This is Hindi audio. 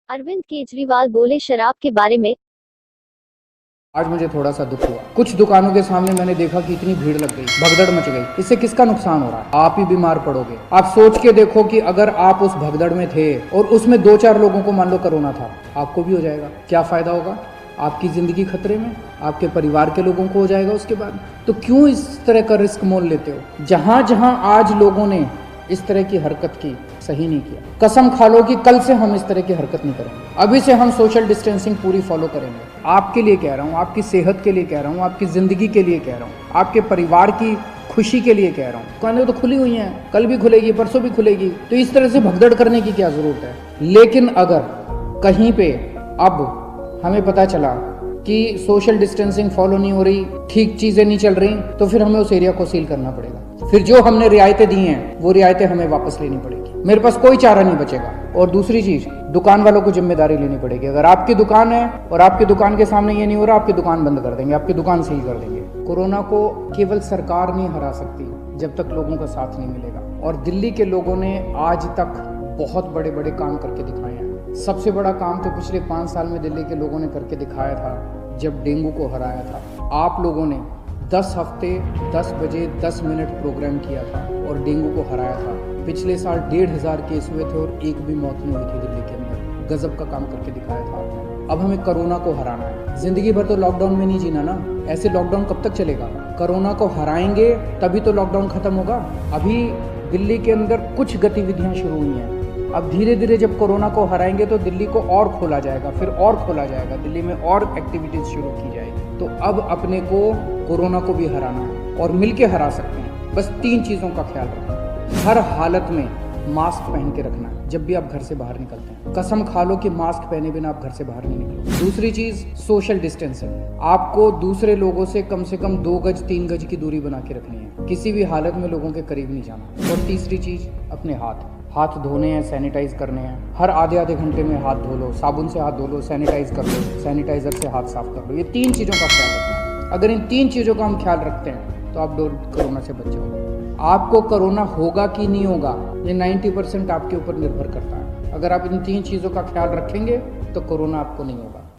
अरविंद केजरीवाल बोले शराब के बारे में। आज मुझे थोड़ा सा दुख हुआ। कुछ दुकानों के सामने मैंने देखा कि इतनी भीड़ लग गई, भगदड़ मच गई। इससे किसका नुकसान हो रहा है? आप ही बीमार पड़ोगे। आप सोच के देखो कि अगर आप उस भगदड़ में थे और उसमें 2-4 लोगों को मान लो कोरोना था, आपको भी हो जाएगा। क्या फायदा होगा? आपकी जिंदगी खतरे में, आपके परिवार के लोगों को हो जाएगा उसके बाद। तो क्यों इस तरह का रिस्क मोल लेते हो? जहां जहां आज लोगों ने इस तरह की हरकत की, सही नहीं किया। कसम खा लो कि कल से हम इस तरह की हरकत नहीं करेंगे। अभी से हम सोशल डिस्टेंसिंग पूरी फॉलो करेंगे। आपके लिए कह रहा हूँ, आपकी सेहत के लिए कह रहा हूँ, आपकी जिंदगी के लिए कह रहा हूँ, आपके परिवार की खुशी के लिए कह रहा हूँ। दुकानें तो खुली हुई हैं, कल भी खुलेगी, परसों भी खुलेगी। तो इस तरह से भगदड़ करने की क्या जरूरत है? लेकिन अगर कहीं पे अब हमें पता चला कि सोशल डिस्टेंसिंग फॉलो नहीं हो रही, ठीक चीजें नहीं चल रही, तो फिर हमें उस एरिया को सील करना पड़ेगा। फिर जो हमने रियायतें दी हैं वो रियायतें हमें वापस लेनी पड़ेगी। मेरे पास कोई चारा नहीं बचेगा। और दूसरी चीज, दुकान वालों को जिम्मेदारी लेनी पड़ेगी। अगर आपकी दुकान है और आपकी दुकान के सामने ये नहीं हो रहा, आपकी दुकान बंद कर देंगे, आपकी दुकान सील कर देंगे। कोरोना को केवल सरकार नहीं हरा सकती जब तक लोगों का साथ नहीं मिलेगा। और दिल्ली के लोगों ने आज तक बहुत बड़े बड़े काम करके दिखाए हैं। सबसे बड़ा काम तो पिछले 5 साल में दिल्ली के लोगों ने करके दिखाया था जब डेंगू को हराया था। आप लोगों ने 10 हफ्ते 10 बजे 10 मिनट प्रोग्राम किया था और डेंगू को हराया था। पिछले साल 1,500 केस हुए थे और एक भी मौत नहीं हुई थी दिल्ली के अंदर। गजब का काम करके दिखाया था। अब हमें कोरोना को हराना है। जिंदगी भर तो लॉकडाउन में नहीं जीना ना। ऐसे लॉकडाउन कब तक चलेगा? कोरोना को हराएंगे तभी तो लॉकडाउन खत्म होगा। अभी दिल्ली के अंदर कुछ गतिविधियां शुरू हुई हैं। अब धीरे धीरे जब कोरोना को हराएंगे तो दिल्ली को और खोला जाएगा, फिर और खोला जाएगा, दिल्ली में और एक्टिविटीज शुरू की जाएगी। तो अब अपने को कोरोना को भी हराना है और मिलके हरा सकते हैं। बस 3 चीजों का ख्याल रखना। हर हालत में मास्क पहन के रखना है जब भी आप घर से बाहर निकलते हैं। कसम खा लो कि मास्क पहने बिना आप घर से बाहर नहीं निकलोगे। दूसरी चीज, सोशल डिस्टेंसिंग। आपको दूसरे लोगों से कम 2 गज 3 गज की दूरी बना के रखनी है। किसी भी हालत में लोगों के करीब नहीं जाना। और तीसरी चीज, अपने हाथ धोने हैं, सैनिटाइज करने हैं। हर आधे घंटे में हाथ धो लो, साबुन से हाथ धो लो, सैनिटाइज कर लो, सैनिटाइजर से हाथ साफ कर लो। ये 3 चीज़ों का ख्याल रखना है। अगर इन 3 चीज़ों का हम ख्याल रखते हैं तो आप कोरोना से बच जाओगे। आपको कोरोना होगा कि नहीं होगा, ये 90% आपके ऊपर निर्भर करता है। अगर आप इन 3 चीज़ों का ख्याल रखेंगे तो कोरोना आपको नहीं होगा।